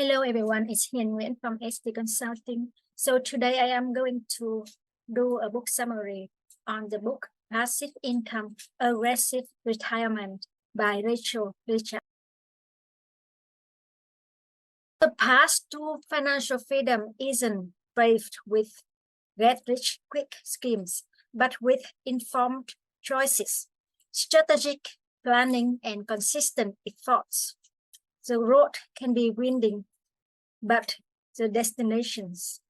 Hello everyone, it's Hiền Nguyễn from SD Consulting. So today I am going to do a book summary on the book Passive Income, Aggressive Retirement by Rachel Richard. The path to financial freedom isn't paved with get rich quick schemes, but with informed choices, strategic planning, and consistent efforts. The road can be winding, but the destinations,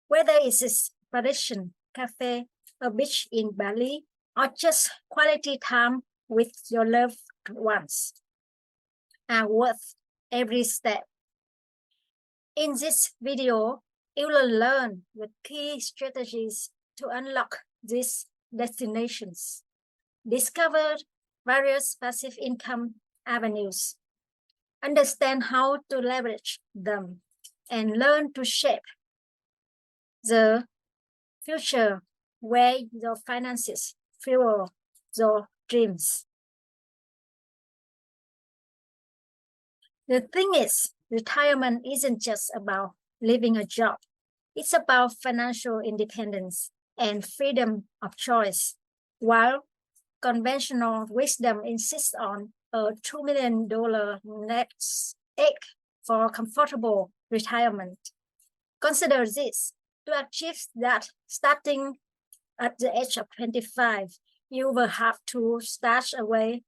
whether it's a Parisian cafe, a beach in Bali, or just quality time with your loved ones, are worth every step. In this video, you will learn the key strategies to unlock these destinations, discover various passive income avenues, understand how to leverage them, and learn to shape the future where your finances fuel your dreams. The thing is, retirement isn't just about leaving a job. It's about financial independence and freedom of choice. While conventional wisdom insists on a $2 million nest egg for comfortable retirement. Consider this. To achieve that, starting at the age of 25, you will have to stash away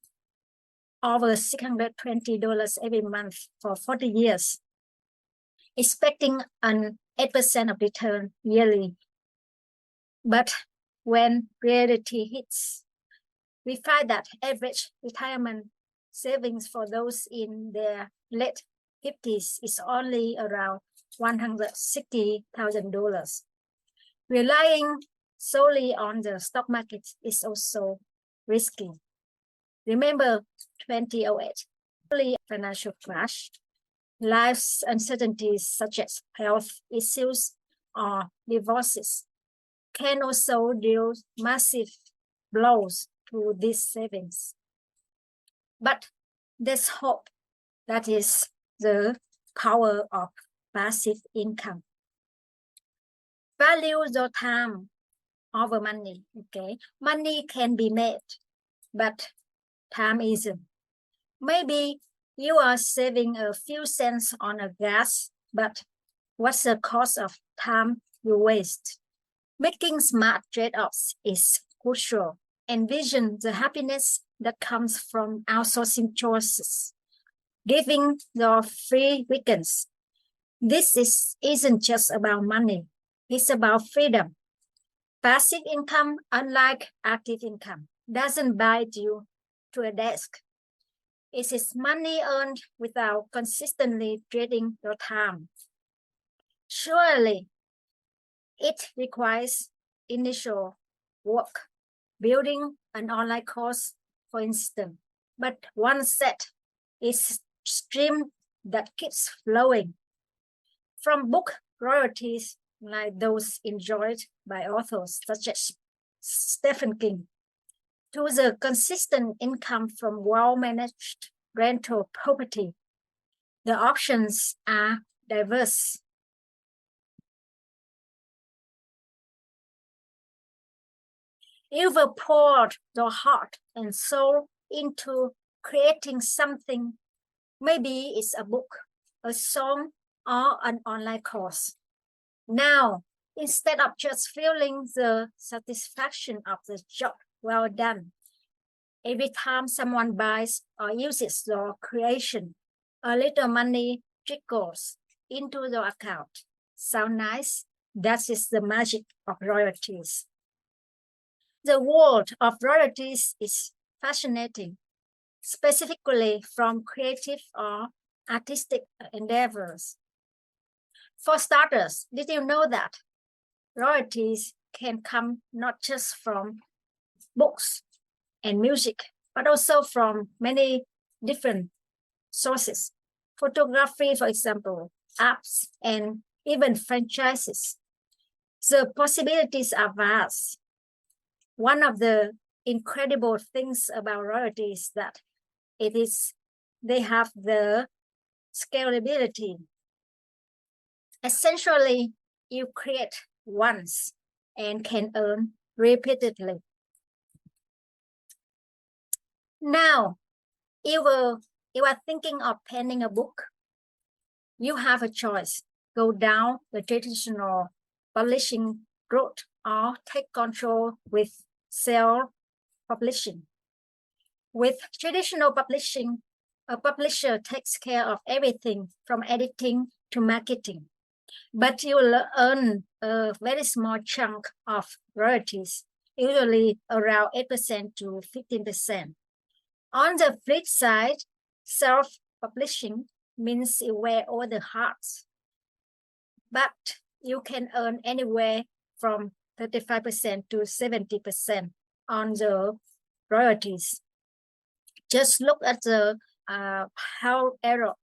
over $620 every month for 40 years, expecting an 8% of return yearly. But when reality hits, we find that average retirement savings for those in their late 50s is only around $160,000. Relying solely on the stock market is also risky. Remember 2008, early financial crash, life's uncertainties such as health issues or divorces can also deal massive blows to these savings. But there's hope. That is the power of passive income. Value your time over money. Okay, money can be made, but time isn't. Maybe you are saving a few cents on a gas, but what's the cost of time you waste? Making smart trade-offs is crucial. Envision the happiness that comes from outsourcing choices, giving your free weekends. This isn't just about money. It's about freedom. Passive income, unlike active income, doesn't bind you to a desk. It is money earned without consistently trading your time. Surely, it requires initial work, building an online course, for instance, but one set is stream that keeps flowing. From book royalties like those enjoyed by authors such as Stephen King, to the consistent income from well-managed rental property, the options are diverse. You will pour your heart and soul into creating something. Maybe it's a book, a song, or an online course. Now, instead of just feeling the satisfaction of the job well done, every time someone buys or uses your creation, a little money trickles into your account. Sound nice? That is the magic of royalties. The world of royalties is fascinating, specifically from creative or artistic endeavors. For starters, did you know that royalties can come not just from books and music, but also from many different sources? Photography, for example, apps, and even franchises. The possibilities are vast. One of the incredible things about royalties is that they have the scalability. Essentially, you create once and can earn repeatedly. Now, if you are thinking of penning a book, you have a choice. Go down the traditional publishing route or take control with self-publishing. With traditional publishing, a publisher takes care of everything from editing to marketing, but you will earn a very small chunk of royalties, usually around 8% to 15%. On the flip side, self-publishing means you wear all the hats, but you can earn anywhere from 35% to 70% on the royalties. Just look at the Hal Elrod.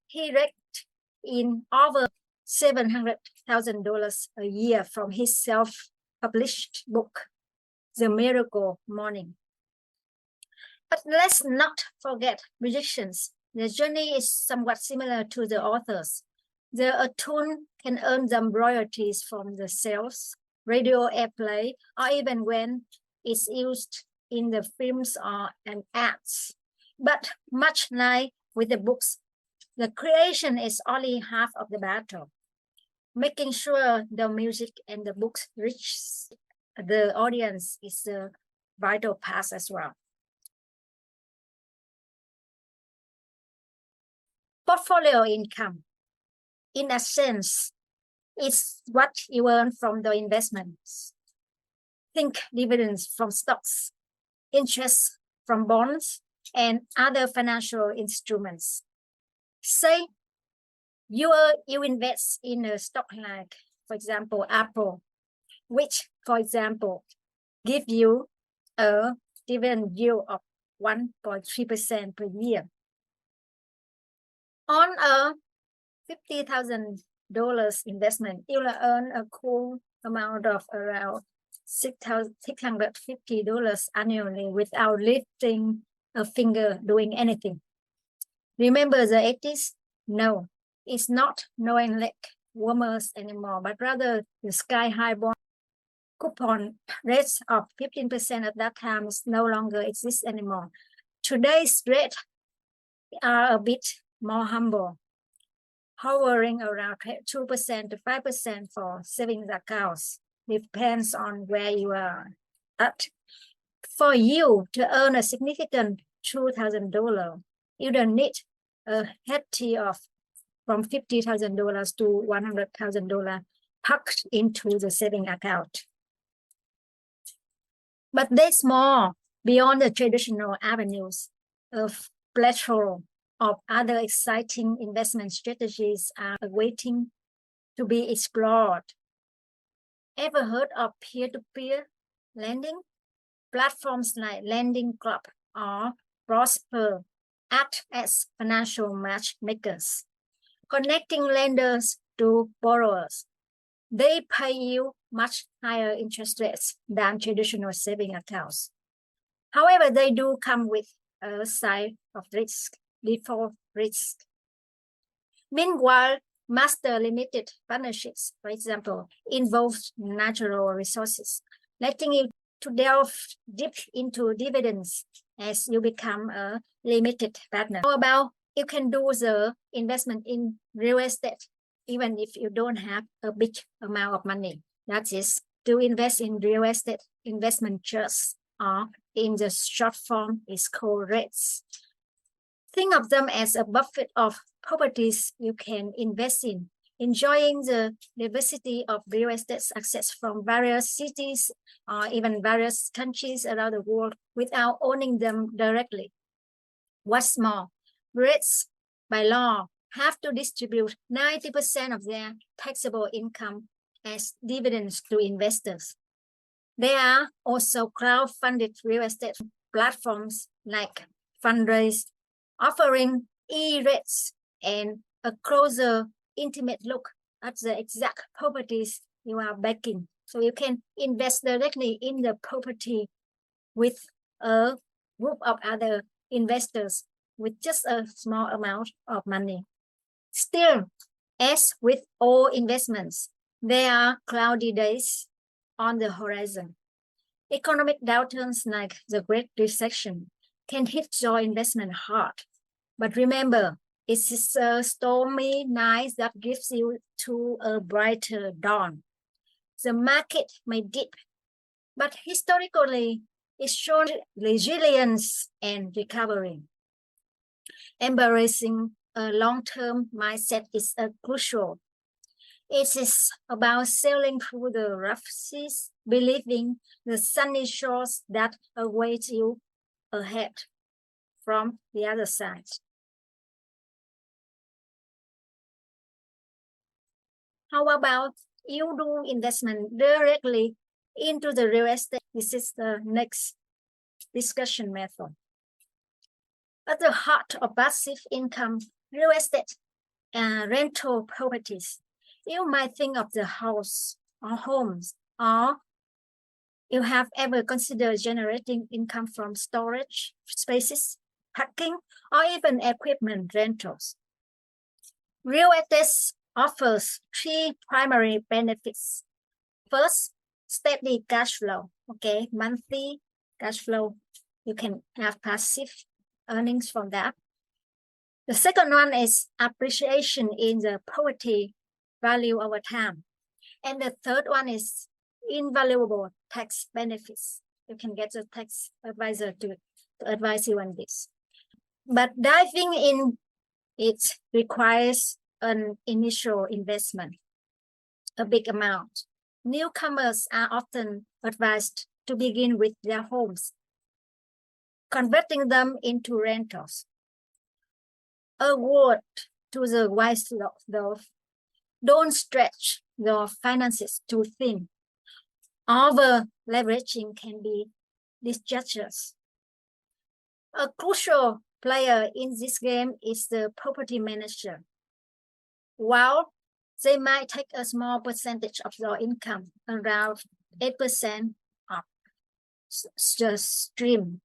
He raked in over $700,000 a year from his self-published book, The Miracle Morning. But let's not forget musicians. The journey is somewhat similar to the authors. A tune can earn them royalties from the sales, radio airplay, or even when it's used in the films or and ads. But much like with the books, the creation is only half of the battle. Making sure the music and the books reach the audience is a vital part as well. Portfolio income, in a sense, is what you earn from the investments. Think dividends from stocks, interest from bonds, and other financial instruments. Say you invest in a stock like, for example, Apple, which, for example, give you a dividend yield of 1.3% per year. On a $50,000 investment, you will earn a cool amount of around $650 annually without lifting a finger doing anything. Remember the 80s? No, it's not knowing like warmers anymore, but rather the sky-high bond coupon rates of 15% at that time no longer exist anymore. Today's rates are a bit more humble, hovering around 2% to 5% for savings accounts. Depends on where you are at. For you to earn a significant $2,000, you don't need a hefty of from $50,000 to $100,000 packed into the saving account. But there's more beyond the traditional avenues. A plethora of other exciting investment strategies are waiting to be explored. Ever heard of peer-to-peer lending? Platforms like Lending Club or Prosper act as financial matchmakers, connecting lenders to borrowers. They pay you much higher interest rates than traditional saving accounts. However, they do come with a side of risk, default risk. Meanwhile, master limited partnerships, for example, involve natural resources, letting you to delve deep into dividends as you become a limited partner. How about you can do the investment in real estate, even if you don't have a big amount of money. That is, to invest in real estate investment trusts, or in the short form is called REITs. Think of them as a buffet of properties you can invest in, enjoying the diversity of real estate access from various cities or even various countries around the world without owning them directly. What's more, REITs, by law, have to distribute 90% of their taxable income as dividends to investors. There are also crowd-funded real estate platforms like Fundraise, offering e-REITs and a closer, intimate look at the exact properties you are backing. So you can invest directly in the property with a group of other investors with just a small amount of money. Still, As with all investments, there are cloudy days on the horizon. Economic downturns like the Great Recession can hit your investment hard. But remember, it's a stormy night that gives you to a brighter dawn. The market may dip, but historically, it's shown resilience and recovery. Embracing a long-term mindset is crucial. It is about sailing through the rough seas, believing the sunny shores that await you ahead from the other side. How about you do investment directly into the real estate? This is the next discussion method. At the heart of passive income, real estate and rental properties, you might think of the house or homes, or you have ever considered generating income from storage spaces, parking, or even equipment rentals. Real estate offers three primary benefits. First, steady cash flow. Okay, monthly cash flow. You can have passive earnings from that. The second one is appreciation in the property value over time. And the third one is invaluable tax benefits. You can get a tax advisor to advise you on this. But diving in, it requires an initial investment, a big amount. Newcomers are often advised to begin with their homes, converting them into rentals. A word to the wise though, don't stretch your finances too thin. Over leveraging can be disastrous. A crucial player in this game is the property manager. While they might take a small percentage of your income, around 8% of the stream,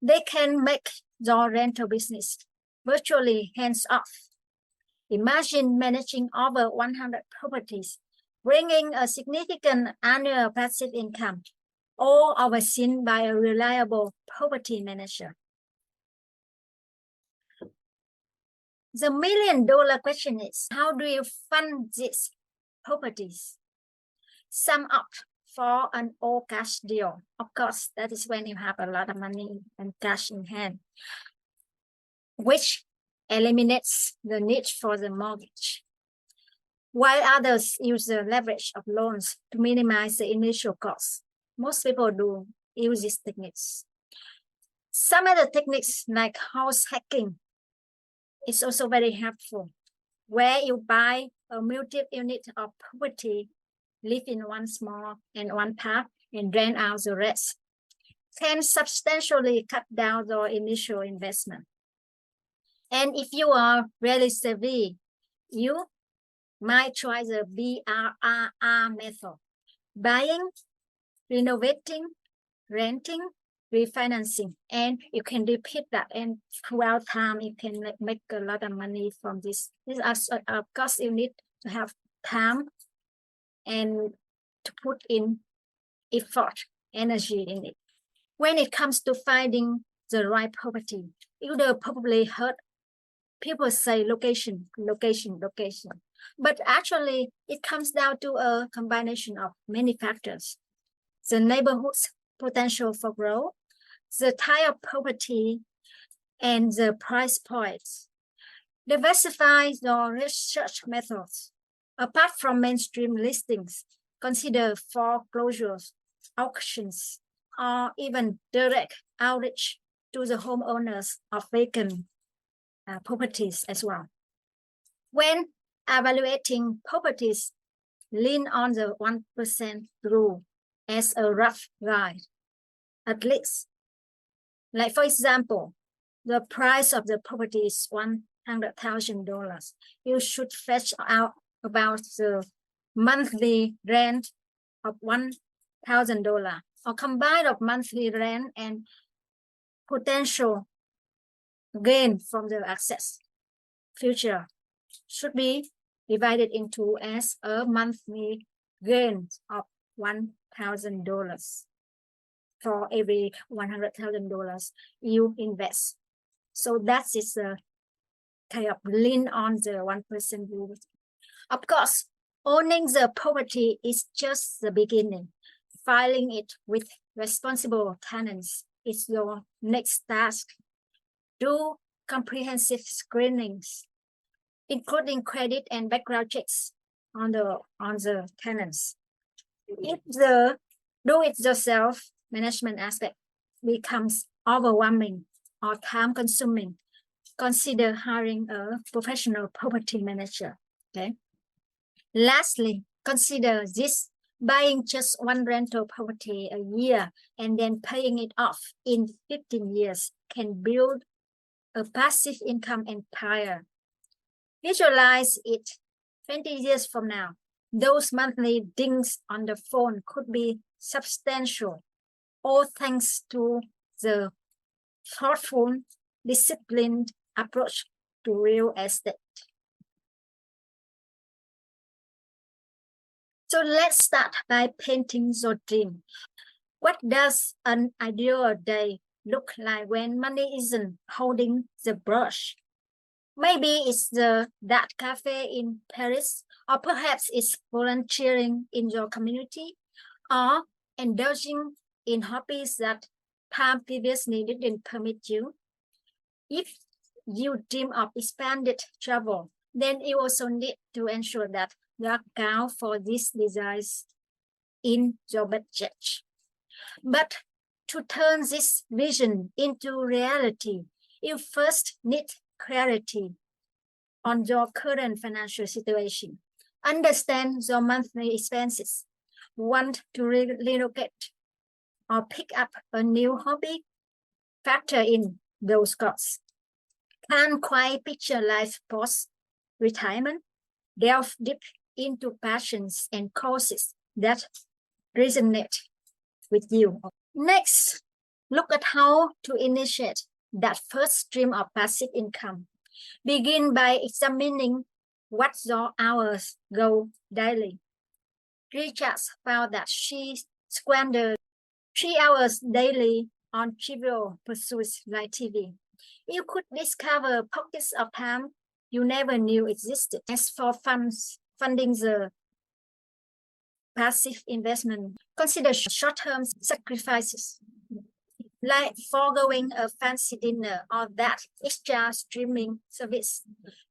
they can make your rental business virtually hands-off. Imagine managing over 100 properties, bringing a significant annual passive income, all overseen by a reliable property manager. The million-dollar question is, how do you fund these properties? Sum up for an all-cash deal. Of course, that is when you have a lot of money and cash in hand, which eliminates the need for the mortgage. While others use the leverage of loans to minimize the initial costs, most people do use these techniques. Some other techniques like house hacking is also very helpful, where you buy a multi-unit of property, live in one small and one part, and rent out the rest, can substantially cut down your initial investment. And if you are really savvy, you might try the BRRR method: buying, renovating, renting, refinancing, and you can repeat that, and throughout time you can make a lot of money from this. This of course you need to have time and to put in effort, energy in it. When it comes to finding the right property, you will probably heard people say location, location, location. But actually, it comes down to a combination of many factors: the neighborhood's potential for growth, the type of property, and the price points. Diversify your research methods. Apart from mainstream listings, consider foreclosures, auctions, or even direct outreach to the homeowners of vacant properties as well. When evaluating properties, lean on the 1% rule as a rough guide. At least, like for example, the price of the property is $100,000. You should fetch out about the monthly rent of $1,000, or combined of monthly rent and potential gain from the access future should be divided into as a monthly gain of $1,000 for every $100,000 you invest. So that is a kind of lean on the 1% rule. Of course, owning the property is just the beginning. Filing it with responsible tenants is your next task. Do comprehensive screenings, including credit and background checks on the tenants. If the do-it-yourself management aspect becomes overwhelming or time-consuming, consider hiring a professional property manager. Okay. Lastly, consider this: buying just one rental property a year and then paying it off in 15 years can build a passive income empire. Visualize it 20 years from now. Those monthly dings on the phone could be substantial, all thanks to the thoughtful, disciplined approach to real estate. So let's start by painting your dream. What does an ideal day look like when money isn't holding the brush? Maybe it's that cafe in Paris, or perhaps it's volunteering in your community, or indulging in hobbies that time previously didn't permit you. If you dream of expanded travel, then you also need to ensure that you account for these desires in your budget. But to turn this vision into reality, you first need clarity on your current financial situation. Understand your monthly expenses. Want to relocate or pick up a new hobby? Factor in those costs. Can't quite picture life post-retirement? Delve deep into passions and causes that resonate with you. Next, look at how to initiate that first stream of passive income. Begin by examining what your hours go daily. Richard found that she squandered 3 hours daily on trivial pursuits like TV. You could discover pockets of time you never knew existed. As for funding the passive investment, consider short-term sacrifices, like foregoing a fancy dinner or that extra streaming service.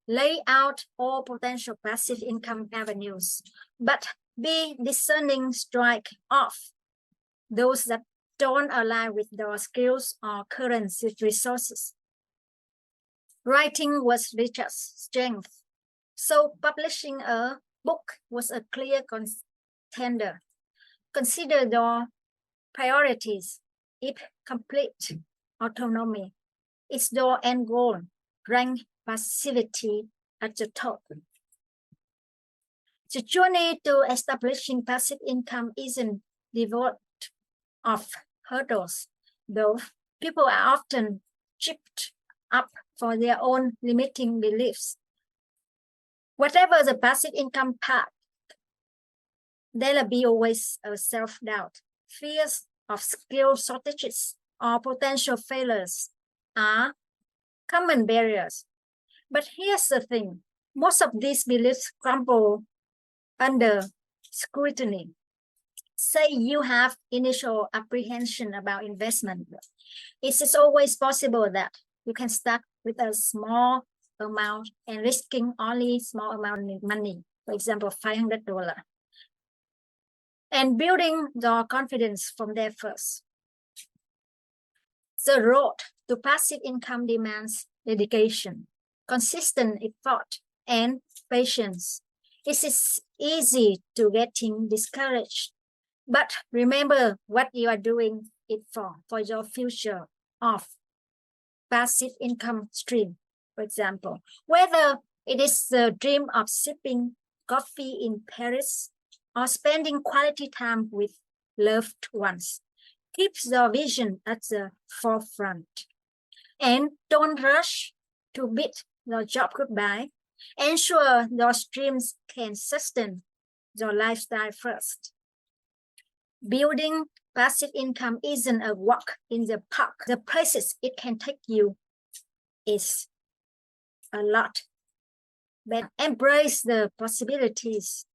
Lay out all potential passive income avenues, but be discerning, strike off those that don't align with your skills or current resources. Writing was Richard's strength, so publishing a book was a clear contender. Consider your priorities. If complete autonomy is your end goal, rank passivity at the top. The journey to establishing passive income isn't devoid of hurdles, though people are often tripped up for their own limiting beliefs. Whatever the passive income path, there'll be always a self-doubt. Fears of skill shortages or potential failures are common barriers. But here's the thing: most of these beliefs crumble under scrutiny. Say you have initial apprehension about investment. It is always possible that you can start with a small amount and risking only small amount of money, for example, $500, and building your confidence from there first. The road to passive income demands dedication, consistent effort, and patience. It is easy to getting discouraged, but remember what you are doing it for your future of passive income stream, for example. Whether it is the dream of sipping coffee in Paris or spending quality time with loved ones, keep your vision at the forefront. And don't rush to bid your job goodbye. Ensure your streams can sustain your lifestyle first. Building passive income isn't a walk in the park. The places it can take you is a lot. But embrace the possibilities,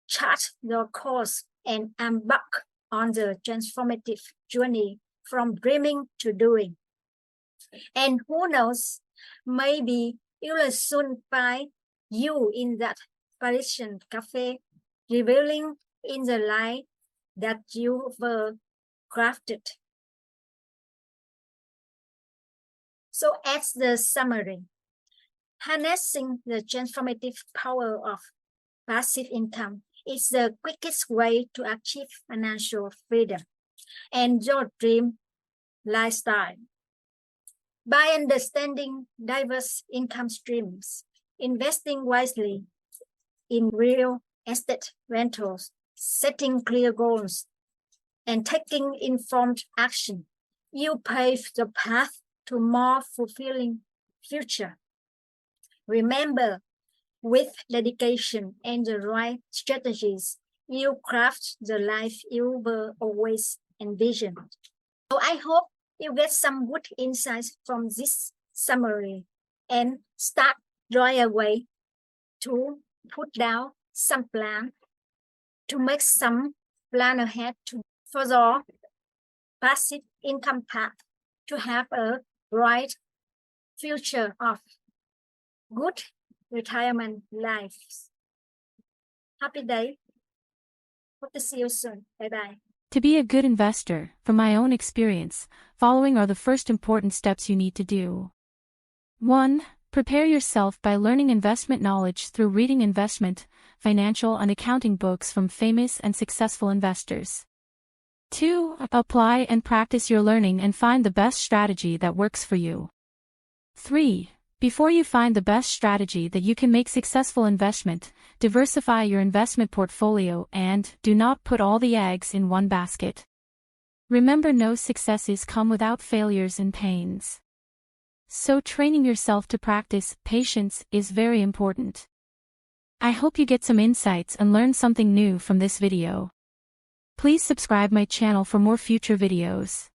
chart your course, and embark on the transformative journey from dreaming to doing. And who knows, maybe you will soon find you in that Parisian cafe, reveling in the light that you were crafted. So as the summary, harnessing the transformative power of passive income is the quickest way to achieve financial freedom and your dream lifestyle. By understanding diverse income streams, investing wisely in real estate rentals, setting clear goals, and taking informed action, you pave the path to a more fulfilling future. Remember, with dedication and the right strategies, you craft the life you were always envisioned. So I hope you get some good insights from this summary and start right away to put down some plan, to make some plan ahead for your passive income path, to have a bright future of good retirement lives. Happy day. Hope to see you soon. Bye-bye. To be a good investor, from my own experience, following are the first important steps you need to do. 1. Prepare yourself by learning investment knowledge through reading investment, financial and accounting books from famous and successful investors. 2. Apply and practice your learning and find the best strategy that works for you. 3. Before you find the best strategy that you can make successful investment, diversify your investment portfolio and do not put all the eggs in one basket. Remember, no successes come without failures and pains. So training yourself to practice patience is very important. I hope you get some insights and learn something new from this video. Please subscribe my channel for more future videos.